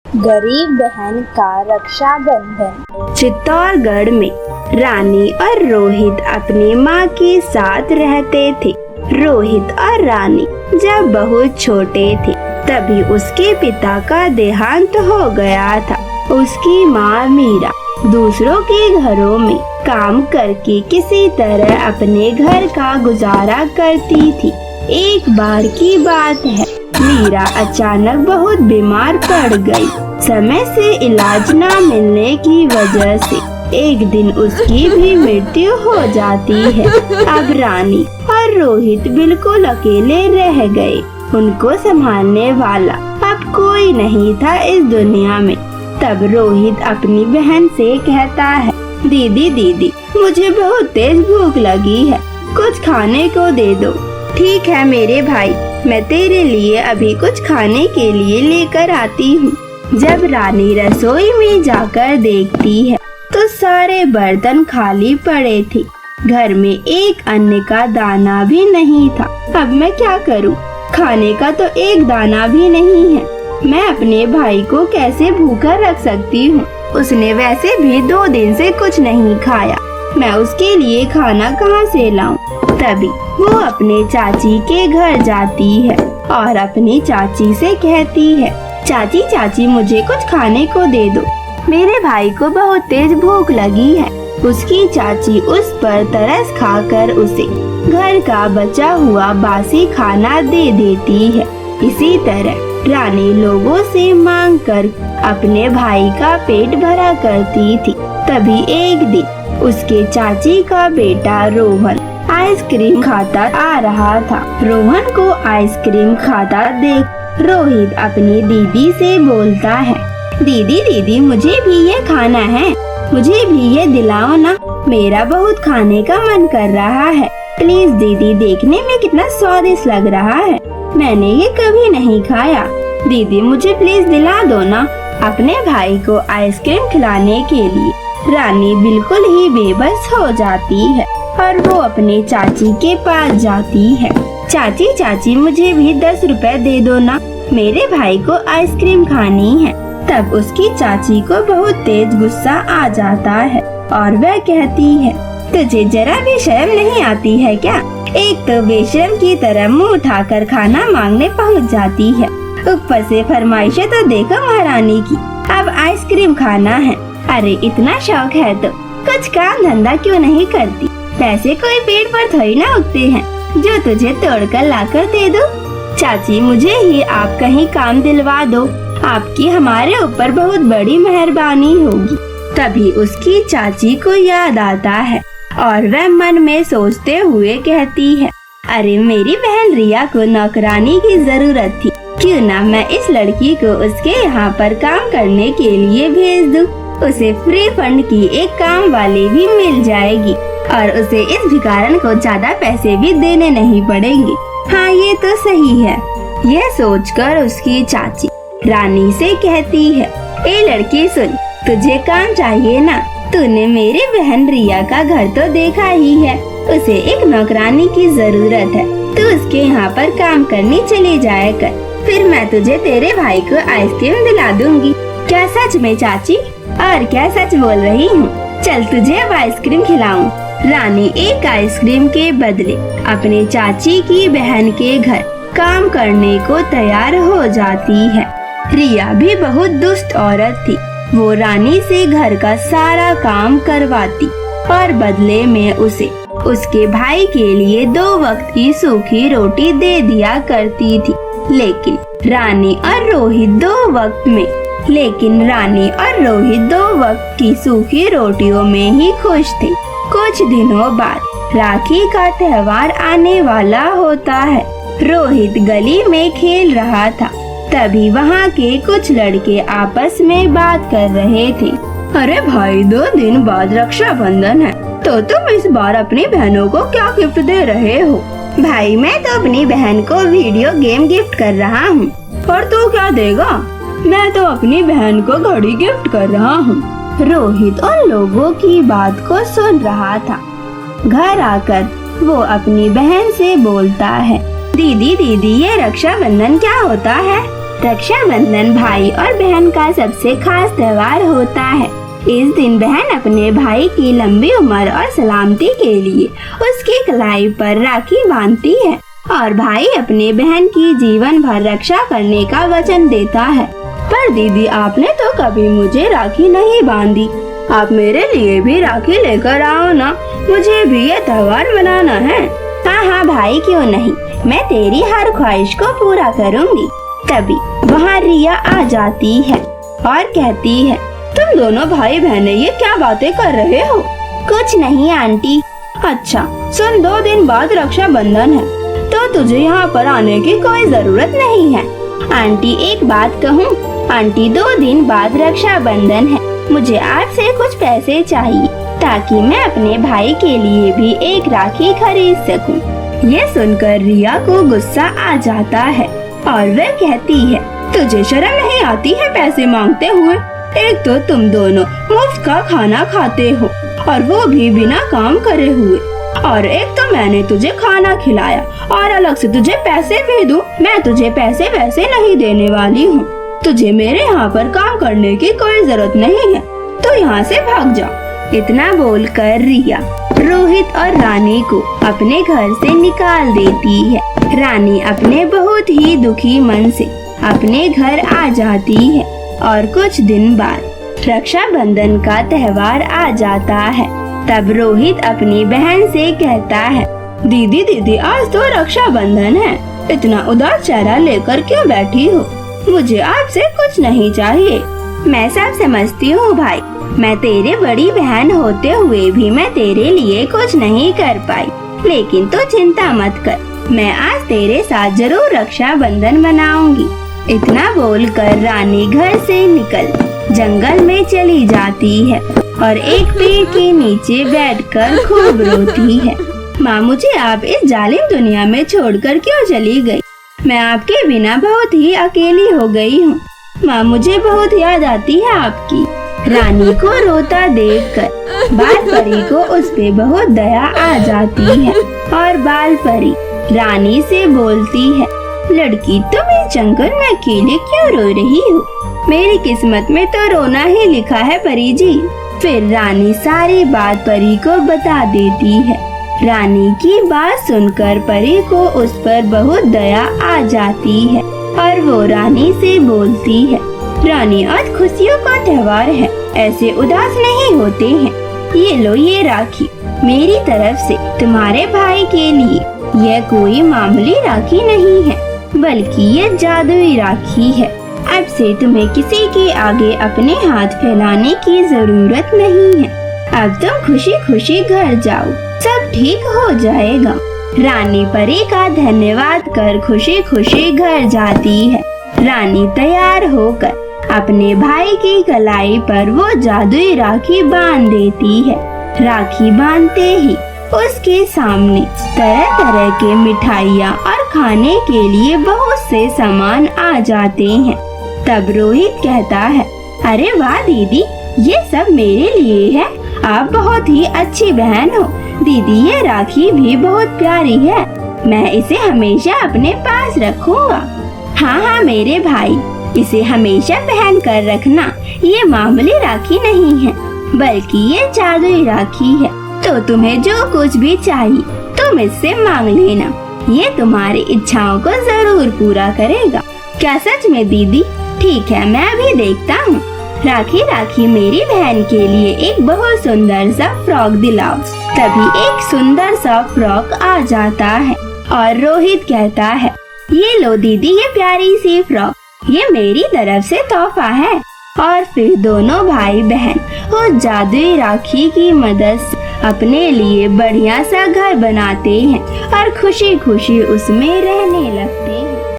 गरीब बहन का रक्षाबंधन। चित्तौड़गढ़ में रानी और रोहित अपनी माँ के साथ रहते थे। रोहित और रानी जब बहुत छोटे थे तभी उसके पिता का देहांत हो गया था। उसकी माँ मीरा दूसरों के घरों में काम करके किसी तरह अपने घर का गुजारा करती थी। एक बार की बात है, मीरा अचानक बहुत बीमार पड़ गई। समय से इलाज न मिलने की वजह से एक दिन उसकी भी मृत्यु हो जाती है। अब रानी और रोहित बिल्कुल अकेले रह गए। उनको संभालने वाला अब कोई नहीं था इस दुनिया में। तब रोहित अपनी बहन से कहता है, दीदी दीदी मुझे बहुत तेज भूख लगी है, कुछ खाने को दे दो। ठीक है मेरे भाई, मैं तेरे लिए अभी कुछ खाने के लिए लेकर आती हूँ। जब रानी रसोई में जाकर देखती है तो सारे बर्तन खाली पड़े थे। घर में एक अन्न का दाना भी नहीं था। अब मैं क्या करूँ? खाने का तो एक दाना भी नहीं है। मैं अपने भाई को कैसे भूखा रख सकती हूँ? उसने वैसे भी 2 दिन से कुछ नहीं खाया। मैं उसके लिए खाना कहाँ से लाऊं? तभी वो अपने चाची के घर जाती है और अपनी चाची से कहती है, चाची चाची मुझे कुछ खाने को दे दो, मेरे भाई को बहुत तेज भूख लगी है। उसकी चाची उस पर तरस खाकर उसे घर का बचा हुआ बासी खाना दे देती है। इसी तरह रानी लोगों से मांग कर अपने भाई का पेट भरा करती थी। तभी एक दिन उसके चाची का बेटा रोहन आइसक्रीम खाता आ रहा था। रोहन को आइसक्रीम खाता देख रोहित अपनी दीदी से बोलता है, दीदी दीदी मुझे भी ये खाना है, मुझे भी ये दिलाओ ना, मेरा बहुत खाने का मन कर रहा है। प्लीज दीदी, देखने में कितना स्वादिष्ट लग रहा है, मैंने ये कभी नहीं खाया। दीदी मुझे प्लीज दिला दो ना। अपने भाई को आइसक्रीम खिलाने के लिए रानी बिल्कुल ही बेबस हो जाती है और वो अपने चाची के पास जाती है। चाची चाची मुझे भी 10 रुपए दे दो ना, मेरे भाई को आइसक्रीम खानी है। तब उसकी चाची को बहुत तेज गुस्सा आ जाता है और वह कहती है, तुझे जरा भी शर्म नहीं आती है क्या? एक तो बेशर्म की तरह मुंह उठाकर खाना मांगने पहुंच जाती है, ऊपर से फरमाइशें तो देखो महारानी की, अब आइसक्रीम खाना है। अरे इतना शौक है तो कुछ काम धंधा क्यों नहीं करती? पैसे कोई पेड़ पर थोड़ी ना उगते हैं जो तुझे तोड़कर लाकर दे दो। चाची मुझे ही आप कहीं काम दिलवा दो, आपकी हमारे ऊपर बहुत बड़ी मेहरबानी होगी। तभी उसकी चाची को याद आता है और वह मन में सोचते हुए कहती है, अरे मेरी बहन रिया को नौकरानी की जरूरत थी, क्यों ना मैं इस लड़की को उसके यहाँ पर काम करने के लिए भेज दूं। उसे फ्री फंड की एक काम वाली भी मिल जाएगी और उसे इस भिखारन को ज्यादा पैसे भी देने नहीं पड़ेंगे। हाँ ये तो सही है। यह सोचकर उसकी चाची रानी से कहती है, ए लड़की सुन, तुझे काम चाहिए ना, तूने मेरी बहन रिया का घर तो देखा ही है, उसे एक नौकरानी की जरूरत है, तू उसके यहाँ पर काम करनी चली जाया कर, फिर मैं तुझे तेरे भाई को आइसक्रीम दिला दूंगी। क्या सच में चाची? और क्या सच बोल रही हूँ? चल तुझे अब आइसक्रीम खिलाऊं। रानी एक आइसक्रीम के बदले अपने चाची की बहन के घर काम करने को तैयार हो जाती है। रिया भी बहुत दुष्ट औरत थी। वो रानी से घर का सारा काम करवाती और बदले में उसे उसके भाई के लिए 2 वक्त की सूखी रोटी दे दिया करती थी। लेकिन रानी और रोहित 2 वक्त की सूखी रोटियों में ही खुश थे। कुछ दिनों बाद राखी का त्योहार आने वाला होता है। रोहित गली में खेल रहा था, तभी वहाँ के कुछ लड़के आपस में बात कर रहे थे। अरे भाई, 2 दिन बाद रक्षाबंधन है, तो तुम इस बार अपनी बहनों को क्या गिफ्ट दे रहे हो? भाई मैं तो अपनी बहन को वीडियो गेम गिफ्ट कर रहा हूँ। और तू क्या देगा? मैं तो अपनी बहन को घड़ी गिफ्ट कर रहा हूँ। रोहित उन लोगों की बात को सुन रहा था। घर आकर वो अपनी बहन से बोलता है, दीदी दीदी ये रक्षाबंधन क्या होता है? रक्षाबंधन भाई और बहन का सबसे खास त्योहार होता है। इस दिन बहन अपने भाई की लंबी उम्र और सलामती के लिए उसकी कलाई पर राखी बांधती है और भाई अपने बहन की जीवन भर रक्षा करने का वचन देता है। पर दीदी, आपने तो कभी मुझे राखी नहीं बांधी। आप मेरे लिए भी राखी लेकर आओ ना, मुझे भी ये त्योहार मनाना है। हाँ भाई, क्यों नहीं, मैं तेरी हर ख्वाहिश को पूरा करूँगी। तभी वहाँ रिया आ जाती है और कहती है, तुम दोनों भाई बहनें ये क्या बातें कर रहे हो? कुछ नहीं आंटी। अच्छा सुन, 2 दिन बाद रक्षाबंधन है तो तुझे यहाँ पर आने की कोई जरूरत नहीं है। आंटी एक बात कहूँ, आंटी 2 दिन बाद रक्षाबंधन है, मुझे आपसे कुछ पैसे चाहिए ताकि मैं अपने भाई के लिए भी एक राखी खरीद सकूं। ये सुनकर रिया को गुस्सा आ जाता है और वह कहती है, तुझे शर्म नहीं आती है पैसे मांगते हुए? एक तो तुम दोनों मुफ्त का खाना खाते हो और वो भी बिना काम करे हुए, और एक तो मैंने तुझे खाना खिलाया और अलग से तुझे पैसे भी दूं। मैं तुझे पैसे वैसे नहीं देने वाली हूँ। तुझे मेरे यहाँ पर काम करने की कोई जरूरत नहीं है, तो यहाँ से भाग जा। इतना बोलकर रिया रोहित और रानी को अपने घर से निकाल देती है। रानी अपने बहुत ही दुखी मन से अपने घर आ जाती है और कुछ दिन बाद रक्षाबंधन का त्योहार आ जाता है। तब रोहित अपनी बहन से कहता है, दीदी आज तो रक्षाबंधन है, इतना उदास चेहरा लेकर क्यों बैठी हो? मुझे आपसे कुछ नहीं चाहिए। मैं सब समझती हूँ भाई, मैं तेरे बड़ी बहन होते हुए भी मैं तेरे लिए कुछ नहीं कर पाई, लेकिन तू चिंता मत कर, मैं आज तेरे साथ जरूर रक्षाबंधन मनाऊंगी। इतना बोलकर रानी घर से निकल जंगल में चली जाती है और एक पेड़ के नीचे बैठकर खूब रोती है। माँ, मुझे आप इस जालिम दुनिया में छोड़कर क्यों चली गई? मैं आपके बिना बहुत ही अकेली हो गई हूँ। माँ, मुझे बहुत याद आती है आपकी। रानी को रोता देखकर बाल परी को उस पे बहुत दया आ जाती है और बाल परी रानी से बोलती है, लड़की तुम इस जंगल में अकेले क्यों रो रही हो? मेरी किस्मत में तो रोना ही लिखा है परी जी। फिर रानी सारी बात परी को बता देती है। रानी की बात सुनकर परी को उस पर बहुत दया आ जाती है और वो रानी से बोलती है, रानी आज खुशियों का त्योहार है, ऐसे उदास नहीं होते हैं। ये लो ये राखी मेरी तरफ से तुम्हारे भाई के लिए। यह कोई मामूली राखी नहीं है, बल्कि ये जादुई राखी है। अब से तुम्हें किसी के आगे अपने हाथ फैलाने की जरूरत नहीं है। अब तुम खुशी खुशी घर जाओ, सब ठीक हो जाएगा। रानी परी का धन्यवाद कर खुशी खुशी घर जाती है। रानी तैयार होकर अपने भाई की कलाई पर वो जादुई राखी बांध देती है। राखी बांधते ही उसके सामने तरह तरह के मिठाइयाँ और खाने के लिए बहुत से सामान आ जाते हैं। तब रोहित कहता है, अरे वाह दीदी, ये सब मेरे लिए है। आप बहुत ही अच्छी बहन हो। दीदी, ये राखी भी बहुत प्यारी है, मैं इसे हमेशा अपने पास रखूंगा। हाँ मेरे भाई, इसे हमेशा पहन कर रखना। ये मामूली राखी नहीं है, बल्कि ये जादुई राखी है। तो तुम्हें जो कुछ भी चाहिए तुम इससे मांग लेना, ये तुम्हारी इच्छाओं को जरूर पूरा करेगा। क्या सच में दीदी? ठीक है, मैं अभी देखता हूँ। राखी मेरी बहन के लिए एक बहुत सुंदर सा फ्रॉक दिलाओ। तभी एक सुंदर सा फ्रॉक आ जाता है और रोहित कहता है, ये लो दीदी, ये प्यारी सी फ्रॉक, ये मेरी तरफ से तोहफा है। और फिर दोनों भाई बहन उस जादुई राखी की मदद से अपने लिए बढ़िया सा घर बनाते हैं और खुशी खुशी उसमें रहने लगते हैं।